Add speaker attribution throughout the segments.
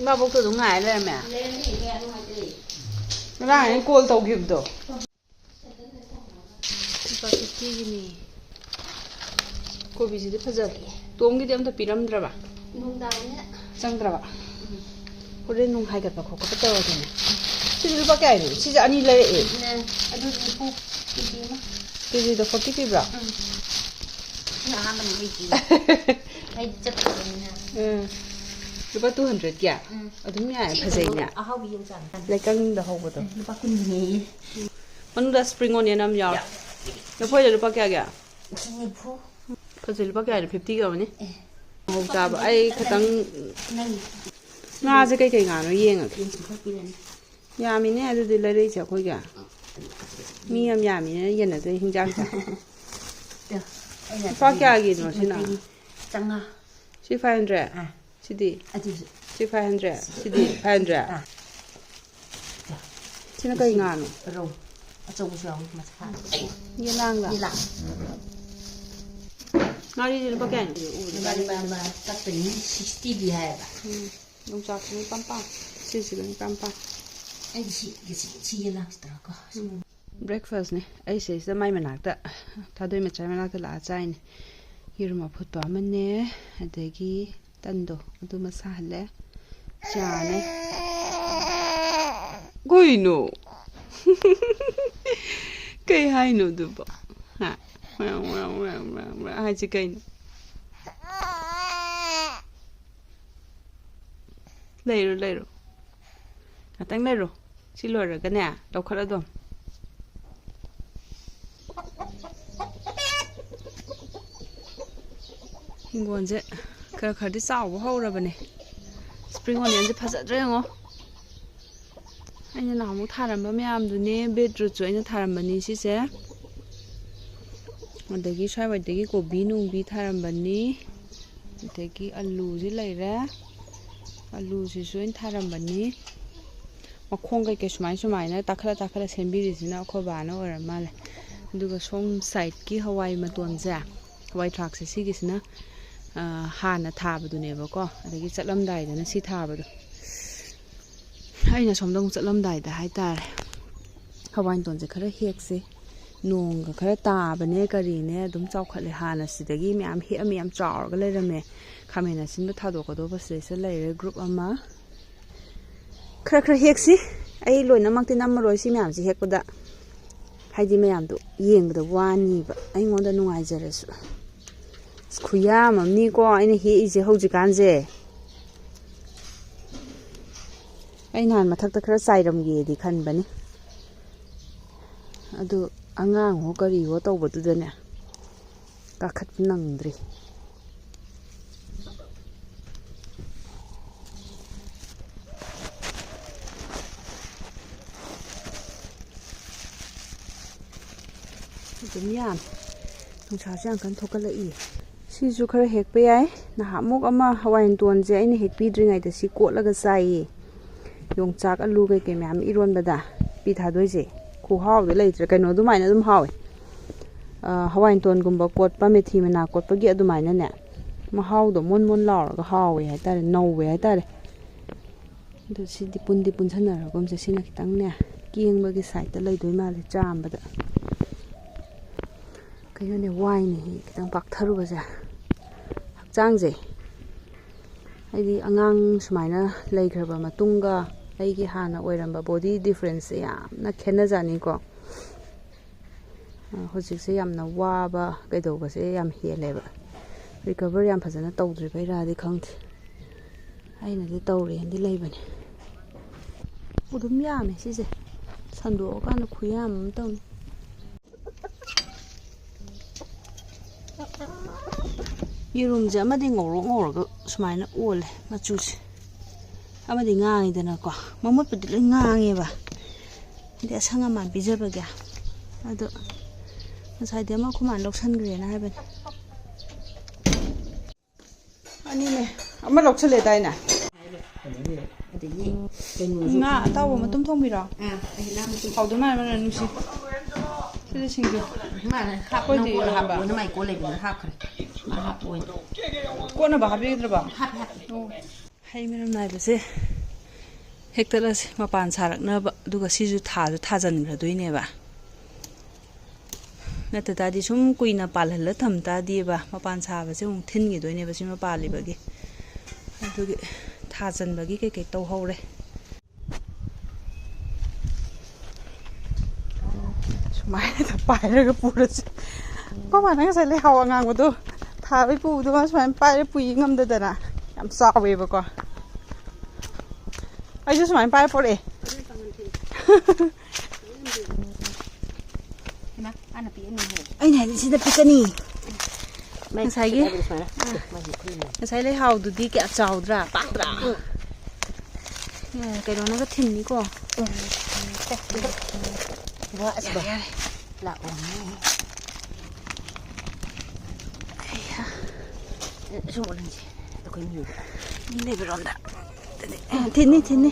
Speaker 1: Imaboꯛꯇꯣ ꯑꯗꯨꯝ ꯉꯥꯏ ꯂꯩꯔꯝꯃꯦ ꯉꯔꯥꯡ ꯑꯩꯅ ꯀꯣꯜ ꯇꯧꯈꯤꯕꯗꯣ ꯂꯨꯄꯥ 50ꯒꯤꯅꯤ ꯀꯣꯕꯤꯁꯤꯗꯤ ꯐꯖꯔꯦ ꯇꯣꯝꯒꯤꯗꯤ ꯑꯝꯇ ꯄꯤꯔꯝꯗ꯭ꯔꯕ ꯆꯪꯗ꯭ꯔꯕ ꯍꯣꯔꯦꯟ ꯅꯨꯡ ꯍꯥꯏꯒꯠꯄ ꯈꯣꯠꯄ ꯇꯧꯔꯗꯤꯅꯦ ꯁꯤꯗꯤ ꯂꯨꯄꯥ ꯀꯌꯥꯅꯣ ꯁꯤꯁꯦ ꯑꯅꯤ ꯂꯩꯔꯛꯑꯦ
Speaker 2: ꯑꯗꯨꯗꯤ
Speaker 1: ꯀꯦꯖꯤꯗ 40 ꯄꯤꯕ꯭ꯔꯥ
Speaker 2: ꯑꯍꯥꯟꯕꯅꯤ ꯑꯩꯗꯤ ꯆꯠꯇꯕꯅꯤꯅ
Speaker 1: lupa 200 kya adum yaay phajayna
Speaker 2: ahawi yung chan
Speaker 1: lekang da hawbo to
Speaker 2: lupa kunni
Speaker 1: manu da spring onion am yaw na phoi lupa kya kya
Speaker 2: phu
Speaker 1: phajay lupa kya 50 ga bani ho ta ba ai khatang nga je kai kai nga no yeng yami ne adu de lai lai cha khoi ga mi am yami ne yen na de hingjang cha lupa kya gi no sina
Speaker 2: changa
Speaker 1: si 500 Sidi, si 500, sidi 500. Sino kayo nga ano?
Speaker 2: Pero, at sa usaw, mas fun.
Speaker 1: Yan lang lang.
Speaker 2: Yan lang.
Speaker 1: Nga rin ba kaya?
Speaker 2: Ba, tatay 60 bihay ba?
Speaker 1: Yung sa akin may pampang. Sisigang pampang.
Speaker 2: Ay, sige lang sa ko.
Speaker 1: Breakfast ni. Ay, sa may manakta. Tadoy machay manakta laachay ni. Hiruma putpa man ni. Adagi Tando, ito masahale. Siyane. Goy no. Kay hay no duba. Ha. Hay si kay no. Lero. Katang lero. Si Laura gana. Daw kala dom. Hingonje. Kara khadi saw hawrabane spring onion je phajadre ngo aina na mu tharamba myam du ne beetroot chu aina tharambani si se adagi swai wadagi kobi nung bi tharambani adagi alu ji laire alu ji su aina tharambani makhong kai ke sumai na takhala sembiri sina khoba na ora male duga som side ki hawai maton ja hawai thak se sigi sina hana thabaduneba ko adagi chatlamdai dana si thabadu aina somdong chatlamdai da haitare hawain tonje khara hekse nongga khara tabane karine adum chawkhatle hana sidagi myam he amyam chawrga leirame khamena sinba thadokado base se leire group ama khara heksi ai loina makti namroi si myam si hekpada haidi myam du yengbada wani ba ai ngonda nungai jarasu Khuyam amni ko aina hi ije haujikanje aina han mathakta khara sairamge di khanbani adu angang ho kari ho tawbadudane kakhat nangdri dumyam nungsa jang kan thokalai Sisu khara hekpa yai na hamuk ama hawain tonje aina hekpidringai da si kotlaga sai yongchak alu kai kai myam iron bada pi thadoije khu haw de leitre kaino dumaina dum hawe hawain ton gumba kotpa methi mena kotpa gi adumaina ne ma haw do mon lauraga hawe hai tare nauwe hai tare du si di pun sanara gom se sina kitang ne kiengba gi side da leidoi male chambada kayo ne wine kitang paktharu baja hakchangje aidi angang sumaina leigraba matunga aigi hana oiramba body difference yamna khena jani ko hojik se yamna waba kaidoba se yam heleba recover yam phajana tawdri bairadi khangthi aina de tawre handi leibani udum yame sise sando kana khuyam tawni Yurumje amadi ngoro sumaina ole machusi amadi ngangi dana ko mamut pudi ngangi ba ide asanga man bijaba ga ado masai de ma khuman loksan gre na haben ani ne ama lokchale dai na nga tawo matum thongbiro hawdu ma ma nusi sile singyo
Speaker 2: ma khap no ko haba no mai ko le bi hap khre ma hap oi
Speaker 1: ko na ba habi dra ba ꯍꯩ ꯃꯔꯝ ꯅꯥꯏꯕꯁꯦ ꯍꯦꯛꯇꯠꯂꯁꯤ ꯃꯄꯥꯟ ꯁꯥꯔꯛꯅꯕ ꯑꯗꯨꯒ ꯁꯤꯁꯨ ꯊꯥꯖꯤꯟꯈ꯭ꯔꯗꯣꯏꯅꯦꯕ ꯅꯠꯇ ꯇꯥꯔꯗꯤ ꯁꯨꯝ ꯀꯨꯏꯅ ꯄꯥꯜꯍꯜꯂ ꯊꯝ ꯇꯥꯔꯗꯤꯕ ꯃꯄꯥꯟ ꯁꯥꯕꯁꯦ ꯑꯃꯨꯛ ꯊꯤꯟꯈꯤꯗꯣꯏꯅꯦꯕ ꯁꯤꯃ ꯄꯥꯜꯂꯤꯕꯒꯤ ꯑꯗꯨꯒꯤ ꯊꯥꯖꯤꯟꯕꯒꯤ ꯀꯩꯀꯩ ꯇꯧꯍꯧꯔꯦ ꯁꯨꯃꯥꯏꯅ ꯄꯥꯏꯔꯒ ꯄꯨꯔꯁꯤ ꯃꯃꯥꯅ ꯉꯁꯥꯏ ꯂꯩꯍꯥꯎ ꯑꯉꯥꯡꯕꯗꯣ ꯊꯥꯕꯩ ꯄꯨꯕꯗꯣ ꯃꯥ ꯁꯨꯃꯥꯏꯅ ꯄꯥꯏꯔ ꯄꯨꯏ ꯉꯝꯗꯗꯅ ꯌꯥꯝ ꯆꯥꯎꯋꯦꯕꯀꯣ ꯑꯩꯁꯨ ꯁꯨꯃꯥꯏꯅ ꯄꯥꯏꯔ ꯄꯣꯔꯛꯑꯦ ꯑꯩꯅ ꯍꯥꯏꯗꯤ ꯁꯤꯗ ꯄꯤꯛꯀꯅꯤ ꯉꯁꯥꯏ ꯂꯩꯍꯥꯎꯗꯨꯗꯤ ꯀꯌꯥ ꯆꯥꯎꯗ꯭ꯔꯥ ꯄꯥꯛꯇ꯭ꯔꯥ ꯀꯩꯅꯣꯅꯒ ꯊꯤꯟꯅꯤꯀꯣ ꯂꯩꯕꯔꯣꯝꯗ ꯊꯤꯟꯅꯤ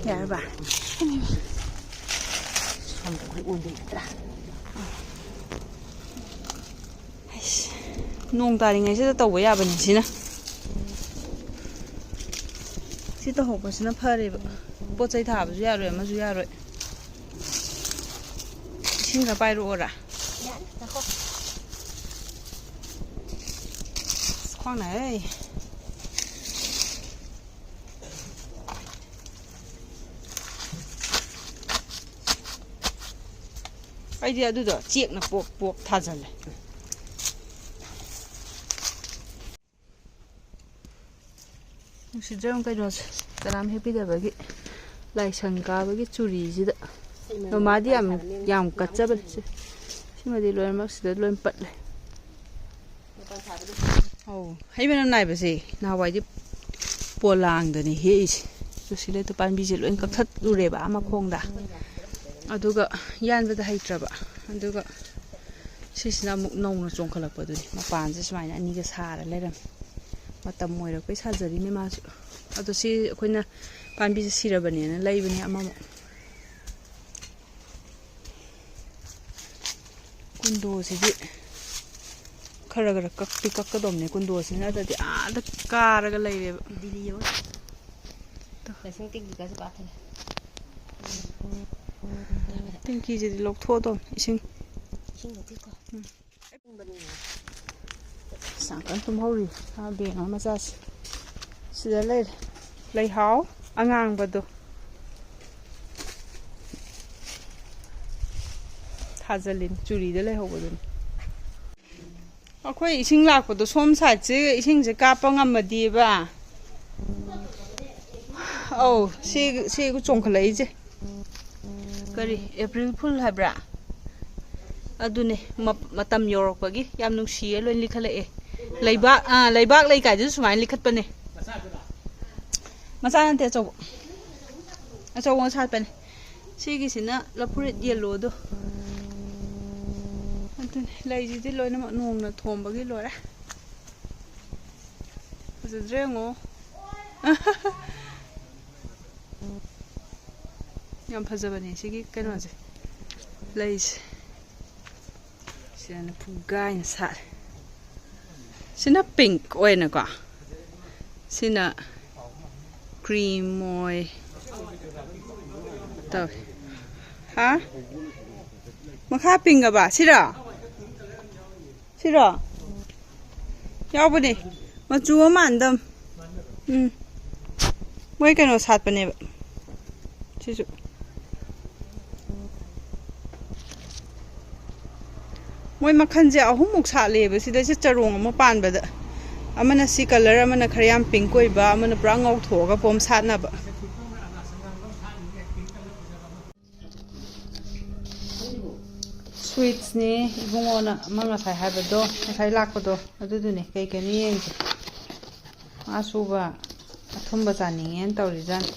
Speaker 1: ꯌꯥꯔꯕ ꯅꯣꯡ ꯇꯥꯔꯤꯉꯩꯁꯤꯗ ꯇꯧꯕ ꯌꯥꯕꯅꯤ ꯁꯤꯅ ꯁꯤ ꯇꯧꯍꯧꯕꯁꯤꯅ ꯐꯔꯦꯕ ꯄꯣꯠ ꯆꯩ ꯊꯥꯕꯁꯨ ꯌꯥꯔꯣꯏ ꯑꯃꯁꯨ ꯌꯥꯔꯣꯏ ꯏꯁꯤꯡ ꯈꯔ ꯄꯥꯏꯔꯛꯑꯣꯔꯥ ꯈ꯭ꯋꯥꯡ ꯅꯥꯏ ꯑꯩꯗꯤ ꯑꯗꯨꯗꯣ ꯆꯦꯛꯅ ꯄꯣꯛ ꯊꯥꯖꯜꯂꯦ ꯅꯨꯡꯁꯤꯗ꯭ꯔꯝ ꯀꯩꯅꯣꯁꯦ ꯀꯅꯥꯝ ꯍꯦꯛꯄꯤꯗꯕꯒꯤ ꯂꯥꯏꯁꯪ ꯀꯥꯕꯒꯤ ꯆꯨꯔꯤꯁꯤꯗ ꯃꯃꯥꯗꯤ ꯌꯥꯝ ꯀꯠꯆꯕꯅꯦ ꯁꯤꯃꯗꯤ ꯂꯣꯏꯅꯃꯛ ꯁꯤꯗ ꯂꯣꯏ ꯄꯠꯂꯦ ꯑꯧ ꯍꯩ ꯃꯅꯝ ꯅꯥꯏꯕꯁꯦ ꯅꯍꯥꯟꯋꯥꯏꯗꯤ ꯄꯣꯂꯥꯡꯗꯅꯤ ꯍꯦꯛꯏꯁꯦ ꯑꯗꯨ ꯁꯤꯗ ꯄꯥꯝꯕꯤꯁꯦ ꯂꯣꯏ ꯀꯛꯊꯠꯂꯨꯔꯦꯕ ꯃꯈꯣꯡꯗ ꯑꯗꯨꯒ ꯌꯥꯟꯕꯗ ꯍꯩꯇ꯭ꯔꯕ ꯑꯗꯨꯒ ꯁꯤꯁꯤꯅ ꯑꯃꯨꯛ ꯅꯧꯅ ꯆꯣꯡꯈꯠꯂꯛꯄꯗꯨꯅꯤ ꯃꯄꯥꯟꯁꯦ ꯁꯨꯃꯥꯏꯅ ꯑꯅꯤꯒ ꯁꯥꯔ ꯂꯩꯔꯝꯃꯦ ꯃꯇꯝ ꯑꯣꯏꯔꯛꯄꯩ ꯁꯥꯖꯔꯤꯅꯦ ꯃꯥꯁꯨ ꯑꯗꯣ ꯁꯤ ꯑꯩꯈꯣꯏꯅ ꯄꯥꯝꯕꯤꯁꯦ ꯁꯤꯔꯕꯅꯦꯅ ꯂꯩꯕꯅꯦ ꯑꯃꯃꯨꯛ ꯀꯨꯟꯗꯣꯁꯤꯗꯤ ꯈꯔ ꯀꯛꯀꯗꯧꯕꯅꯦ ꯀꯨꯟꯗꯣꯁꯤꯅ ꯅꯠꯇ꯭ꯔꯗꯤ ꯑꯥꯗ ꯀꯥꯔꯒ ꯂꯩꯔꯦꯕ ꯇꯦꯡꯀꯤꯁꯤꯗꯤ ꯂꯧꯊꯣꯛꯑꯗꯧꯅꯤ ꯏꯁꯤꯡ ꯁꯥꯡꯀꯟ ꯇꯨꯝꯍꯧꯔꯤ ꯕꯦꯡ ꯃꯆꯥꯁꯤ ꯁꯤꯗ ꯂꯩꯔꯦ ꯂꯩꯍꯥꯎ ꯑꯉꯥꯡꯕꯗꯣ ꯊꯥꯖꯤꯜꯂꯤꯅꯤ ꯆꯨꯔꯤꯗ ꯂꯩꯍꯧꯕꯗꯨꯅꯤ ꯑꯩꯈꯣꯏ ꯏꯁꯤꯡ ꯂꯥꯛꯄꯗꯣ ꯁꯣꯝ ꯁꯥꯏꯠꯁꯦ ꯏꯁꯤꯡꯁꯦ ꯀꯥꯞꯄ ꯉꯝꯃꯗꯤꯕ ꯑꯧ ꯁꯤ ꯆꯣꯡꯈꯠꯂꯛꯏꯁꯦ ꯀꯔꯤ ꯑꯦꯄ꯭ꯔꯤꯜ ꯐꯨꯜ ꯍꯥꯏꯕ꯭ꯔꯥ ꯑꯗꯨꯅꯦ ꯃꯇꯝ ꯌꯧꯔꯛꯄꯒꯤ ꯌꯥꯝ ꯅꯨꯡꯁꯤꯌꯦ ꯂꯣꯏ ꯂꯤꯈꯠꯂꯛꯑꯦ ꯂꯩꯕꯥꯛ ꯂꯩ ꯀꯥꯏꯗꯨꯁꯨ ꯁꯨꯃꯥꯏꯅ ꯂꯤꯈꯠꯄꯅꯦ ꯃꯆꯥ ꯅꯠꯇꯦ ꯑꯆꯧꯕ ꯁꯥꯠꯄꯅꯦ ꯁꯤꯒꯤꯁꯤꯅ ꯂꯐꯨꯔꯤꯠ ꯌꯦꯜꯂꯣꯗꯣ ꯑꯗꯨꯅꯤ ꯂꯩꯁꯤꯗꯤ ꯂꯣꯏꯅꯃꯛ ꯅꯣꯡꯅ ꯊꯣꯝꯕꯒꯤ ꯂꯣꯏꯔꯦ ꯐꯖꯗ꯭ꯔꯦ ꯌꯦꯡꯉꯣ ꯌꯥꯝ ꯐꯖꯕꯅꯦ ꯁꯤꯒꯤ ꯀꯩꯅꯣꯁꯦ ꯂꯩꯁꯦ ꯁꯤꯗꯅ ꯐꯨꯒꯥꯏꯅ ꯁꯥꯠꯂꯦ ꯁꯤꯅ ꯄꯤꯡꯛ ꯑꯣꯏꯅꯀꯣ ꯁꯤꯅ ꯀ꯭ꯔꯤꯝ ꯑꯣꯏ ꯇꯧꯋꯦ ꯍꯥ ꯃꯈꯥ ꯄꯤꯡꯉꯕ ꯁꯤꯔꯣ ꯌꯥꯎꯕꯅꯦ ꯃꯆꯨ ꯑꯃ ꯃꯥꯟꯗꯝ ꯃꯣꯏ ꯀꯩꯅꯣ ꯁꯥꯠꯄꯅꯦꯕ ꯁꯤꯁꯨ ꯃꯣꯏ ꯃꯈꯜꯁꯦ ꯑꯍꯨꯝꯃꯨꯛ ꯁꯥꯠꯂꯦꯕ ꯁꯤꯗꯩꯁꯤ ꯆꯔꯣꯡ ꯑꯃ ꯄꯥꯟꯕꯗ ꯑꯃꯅ ꯁꯤ ꯀꯂꯔ ꯑꯃꯅ ꯈꯔ ꯌꯥꯝ ꯄꯤꯡꯛ ꯑꯣꯏꯕ ꯑꯃꯅ ꯄꯨꯔꯥ ꯉꯧꯊꯣꯛꯑꯒ ꯄꯣꯝ ꯁꯥꯠꯅꯕ ꯁ꯭ꯋꯤꯠꯁꯅꯦ ꯏꯕꯨꯡꯉꯣꯅ ꯑꯃ ꯉꯁꯥꯏ ꯍꯥꯏꯕꯗꯣ ꯉꯁꯥꯏ ꯂꯥꯛꯄꯗꯣ ꯑꯗꯨꯗꯨꯅꯦ ꯀꯩꯀꯩꯅꯤ ꯌꯦꯡꯁꯦ ꯃꯥꯁꯨꯕ ꯑꯊꯨꯝꯕ ꯆꯥꯅꯤꯡꯉꯦꯅ ꯇꯧꯔꯤꯖꯥꯠꯅꯤ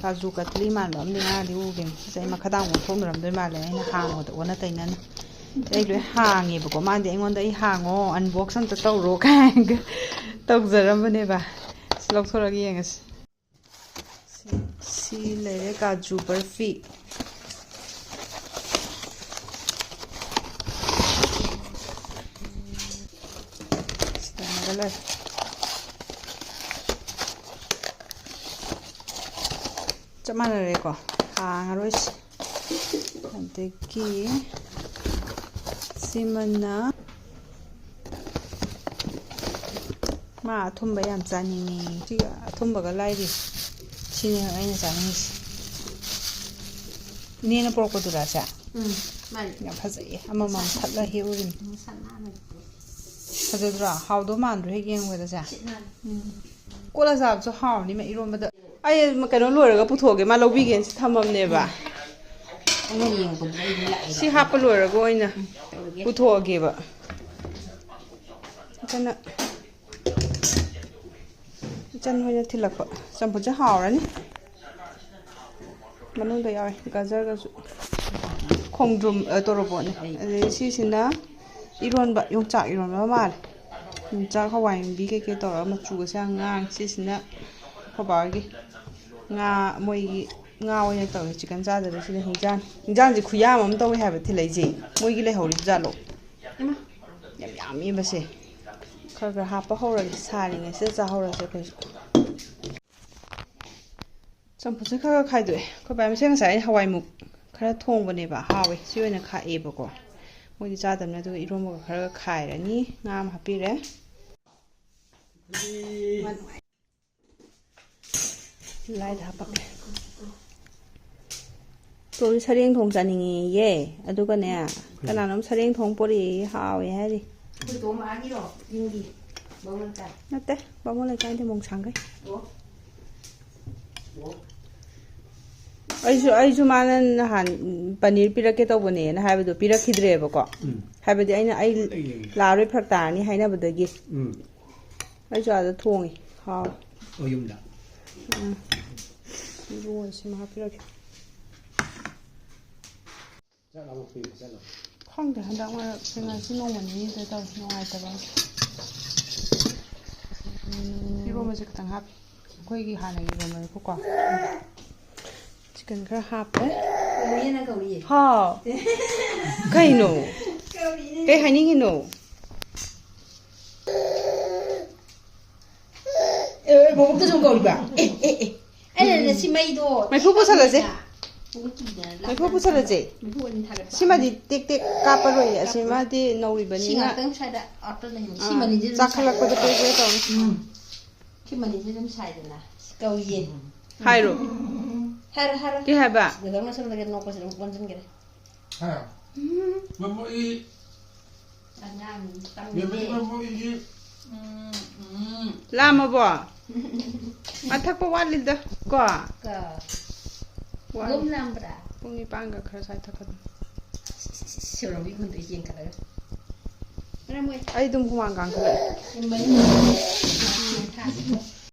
Speaker 1: ꯀꯥꯖꯨ ꯀꯇꯂꯤ ꯃꯥꯟꯕ ꯑꯃꯗꯤ ꯉꯥꯗꯤ ꯎꯒꯤꯝꯅꯤ ꯑꯩ ꯃꯈꯥꯗꯥꯡ ꯑꯣꯟꯊꯣꯛꯅꯔꯝꯗꯣꯏ ꯃꯥꯜꯂꯦ ꯑꯩꯅ ꯍꯥꯡꯕꯗ ꯑꯣꯟꯅ ꯇꯩꯅꯅ ꯑꯩ ꯂꯣꯏ ꯍꯥꯡꯉꯦꯕꯀꯣ ꯃꯥꯗꯤ ꯑꯩꯉꯣꯟꯗ ꯑꯩ ꯍꯥꯡꯉꯣ ꯑꯟꯕꯣꯛꯁ ꯑꯝꯇ ꯇꯧꯔꯣ ꯀꯥꯏꯅꯒ ꯇꯧꯖꯔꯝꯕꯅꯦꯕ ꯁꯤ ꯂꯧꯊꯣꯔꯒ ꯌꯦꯡꯉꯁꯤ ꯁꯤ ꯂꯩꯔꯦ ꯀꯥꯖꯨ ꯕꯔꯐꯤ ꯊꯥꯒꯠꯂꯦ ꯆꯞ ꯃꯥꯟꯅꯔꯦꯀꯣ ꯍꯥꯡꯉꯔꯣꯏꯁꯤ ꯑꯗꯒꯤ ꯁꯤꯃꯅ ꯃꯥ ꯑꯊꯨꯝꯕ ꯌꯥꯝ ꯆꯥꯅꯤꯡꯉꯤ ꯁꯤꯒ ꯑꯊꯨꯝꯕꯒ ꯂꯥꯏꯔꯤ ꯁꯤꯅꯦ ꯑꯩꯅ ꯆꯥꯅꯤꯡꯉꯤꯁꯤ ꯏꯅꯦꯅ ꯄꯨꯔꯛꯄꯗꯨꯔꯥꯁꯦ
Speaker 2: ꯃꯥꯅꯤ
Speaker 1: ꯌꯥꯝ ꯐꯖꯩꯌꯦ ꯑꯃꯃꯝ ꯊꯠꯂ ꯍꯦꯛꯎꯔꯤꯅꯤ ꯐꯖꯗ꯭ꯔꯣ ꯍꯥꯎꯗꯧ ꯃꯥꯟꯗ꯭ꯔꯣ ꯍꯦꯛ ꯌꯦꯡꯕꯗꯁꯦ ꯀꯣꯠꯂ ꯆꯥꯕꯁꯨ ꯍꯥꯎꯔꯅꯤ ꯃ ꯏꯔꯣꯟꯕꯗ ꯑꯩ ꯀꯩꯅꯣ ꯂꯣꯏꯔꯒ ꯄꯨꯊꯣꯛꯑꯒꯦ ꯃꯥ ꯂꯧꯕꯤꯒꯦꯅ ꯊꯝꯃꯝꯅꯦꯕ ꯁꯤ ꯍꯥꯞꯄ ꯂꯣꯏꯔꯒ ꯑꯣꯏꯅ ꯄꯨꯊꯣꯛꯑꯒꯦꯕ ꯏꯆꯟ ꯍꯣꯏꯅ ꯊꯤꯜꯂꯛꯄ ꯆꯝꯐꯨꯠꯁꯦ ꯍꯥꯎꯔꯅꯤ ꯃꯅꯨꯡꯗ ꯌꯥꯎꯋꯦ ꯒꯖꯔꯒꯁꯨ ꯈꯣꯡꯗ꯭ꯔꯨꯝ ꯇꯣꯔꯣꯕꯣꯠꯅꯤ ꯑꯗꯩ ꯁꯤꯁꯤꯅ ꯏꯔꯣꯟꯕ ꯌꯣꯡꯆꯥꯛ ꯏꯔꯣꯟꯕ ꯃꯥꯜꯂꯦ ꯌꯣꯡꯆꯥꯛ ꯍꯋꯥꯏꯃꯨꯕꯤ ꯀꯩꯀꯩ ꯇꯧꯔꯒ ꯃꯆꯨꯒꯁꯦ ꯌꯥꯝ ꯉꯥꯡ ꯁꯤꯁꯤꯅ ꯈꯣꯏꯕꯥꯒꯤ ꯉꯥ ꯃꯣꯏꯒꯤ ꯉꯥ ꯑꯣꯏꯅ ꯇꯧꯋꯦ ꯆꯤꯛꯀꯟ ꯆꯥꯗꯕꯁꯤꯅ ꯍꯤꯟꯖꯥꯡꯁꯦ ꯈꯨꯌꯥꯝ ꯑꯃ ꯇꯧꯋꯦ ꯍꯥꯏꯕ ꯊꯤꯜꯂꯛꯏꯁꯦ ꯃꯣꯏꯒꯤ ꯂꯩꯍꯧꯔꯤꯕ ꯖꯥꯠꯂꯣ ꯌꯥꯝ ꯌꯥꯝꯃꯦꯕꯁꯦ ꯈꯔ ꯈꯔ ꯍꯥꯞꯄ ꯍꯧꯔꯒꯦ ꯁꯥꯔꯤꯉꯩꯁꯤꯗ ꯆꯥꯍꯧꯔꯁꯦ ꯑꯩꯈꯣꯏꯁꯨ ꯆꯝꯐꯨꯠꯁꯦ ꯈꯔ ꯈꯔ ꯈꯥꯏꯗꯣꯛꯑꯦ ꯑꯩꯈꯣꯏ ꯕꯥ ꯃꯁꯦ ꯉꯁꯥꯏ ꯑꯩꯅ ꯍꯋꯥꯏꯃꯨꯛ ꯈꯔ ꯊꯣꯡꯕꯅꯦꯕ ꯍꯥꯎꯋꯦ ꯁꯤ ꯑꯣꯏꯅ ꯈꯥꯛꯑꯦꯕꯀꯣ ꯃꯣꯏꯗꯤ ꯆꯥꯗꯕꯅꯤ ꯑꯗꯨꯒ ꯏꯔꯣꯝꯕꯒ ꯈꯔ ꯈꯥꯏꯔꯅꯤ ꯉꯥ ꯑꯃ ꯍꯥꯞꯄꯤꯔꯦ ꯂꯥꯏꯗ ꯍꯥꯞꯄꯛꯀꯦ ꯇꯣꯜ ꯁꯔꯦꯡ ꯊꯣꯡ ꯆꯥꯅꯤꯡꯉꯦꯌꯦ ꯑꯗꯨꯒꯅꯦ ꯀꯅꯥꯅꯣꯝ ꯁꯔꯦꯡ ꯊꯣꯡ ꯄꯣꯔꯛꯑꯦ ꯍꯥꯎꯋꯦ ꯍꯥꯏꯔꯤ ꯅꯠꯇꯦ ꯕꯥꯃꯣꯟ ꯂꯩꯀꯥꯏꯗꯤ ꯃꯣꯡꯁꯥꯡꯈꯩ ꯑꯩꯁꯨ ꯃꯥꯅ ꯅꯍꯥꯟ ꯄꯅꯤꯔ ꯄꯤꯔꯛꯀꯦ ꯇꯧꯕꯅꯦꯅ ꯍꯥꯏꯕꯗꯣ ꯄꯤꯔꯛꯈꯤꯗ꯭ꯔꯦꯕꯀꯣ ꯍꯥꯏꯕꯗꯤ ꯑꯩ ꯂꯥꯛꯑꯔꯣꯏ ꯐꯔꯛ ꯇꯥꯔꯅꯤ ꯍꯥꯏꯅꯕꯗꯒꯤ ꯑꯩꯁꯨ ꯑꯥꯗ ꯊꯣꯡꯉꯤ ꯍꯥꯎꯋꯦ
Speaker 3: ꯌꯨꯝꯗ
Speaker 1: ꯁꯤꯃ ꯍꯥꯞꯄꯤꯔꯛꯀꯦ ꯈꯪꯗꯦ ꯍꯟꯗꯛ ꯃꯔꯛꯁꯦ ꯉꯁꯤ ꯅꯣꯡꯃ ꯅꯤꯅꯤꯗ ꯇꯧꯋꯤ ꯅꯨꯡꯉꯥꯏꯇꯕ ꯏꯔꯣꯝꯕꯁꯦ ꯈꯤꯇꯪ ꯍꯥꯞꯄꯤ ꯑꯩꯈꯣꯏꯒꯤ ꯍꯥꯟꯅꯒꯤ ꯏꯔꯣꯝꯕꯅꯤꯀꯣ ꯆꯤꯀꯟ ꯈꯔ ꯍꯥꯞꯄꯦ ꯍꯥꯎ ꯀꯩꯅꯣ ꯀꯩ ꯍꯥꯏꯅꯤꯡꯉꯤꯅꯣ
Speaker 2: ꯕꯣꯕꯣꯛꯇ ꯁꯨꯝ ꯀꯧꯔꯤꯕ ꯑꯩꯅ ꯁꯤ ꯃꯩꯗꯣ
Speaker 1: ꯃꯩꯐꯨ ꯄꯨꯁꯜꯂꯁꯦ ꯃꯩꯐꯨ ꯄꯨꯁꯜꯂꯁꯦ ꯁꯤꯃꯗꯤ ꯇꯦꯛ ꯇꯦꯛ ꯀꯥꯞꯄꯔꯣꯏꯌꯦ ꯑꯁꯤꯃꯗꯤ ꯅꯧꯔꯤꯕꯅꯤꯅ ꯆꯥꯈꯠꯂꯛꯄꯗ ꯄꯦꯛ ꯄꯦꯛ ꯇꯧꯅꯤ
Speaker 2: ꯁꯤ ꯃꯅꯤꯁꯦ ꯑꯗꯨꯝ ꯁꯥꯏꯗꯅ ꯀꯧꯏꯌꯦ
Speaker 1: ꯍꯥꯏꯔꯣ
Speaker 2: ꯍꯥꯏꯔꯣ
Speaker 1: ꯀꯩ ꯍꯥꯏꯕ
Speaker 2: ꯒꯗꯧꯅ ꯁꯣꯝꯗꯒꯤ ꯅꯣꯛꯄꯁꯤ ꯑꯗꯨꯝ ꯀꯣꯟꯁꯤꯟꯒꯔꯦ
Speaker 1: ꯂꯥꯝꯃꯕꯣ ꯃꯊꯛꯄ ꯋꯥꯠꯂꯤꯗ ꯀꯣ
Speaker 2: ꯒꯨꯝ ꯂꯥꯝꯕ꯭ꯔꯥ
Speaker 1: ꯄꯨꯡ 9ꯒ ꯈꯔ ꯁ꯭ꯋꯥꯏ ꯊꯛꯀꯗꯝ
Speaker 2: ꯁꯤꯔꯣꯝꯒꯤ ꯈꯨꯟꯗ ꯌꯦꯡꯈꯠꯂꯒ
Speaker 1: ꯑꯩ ꯑꯗꯨꯝ ꯍꯨꯃꯥꯡ ꯀꯥꯡꯈꯠꯂꯛꯑꯦ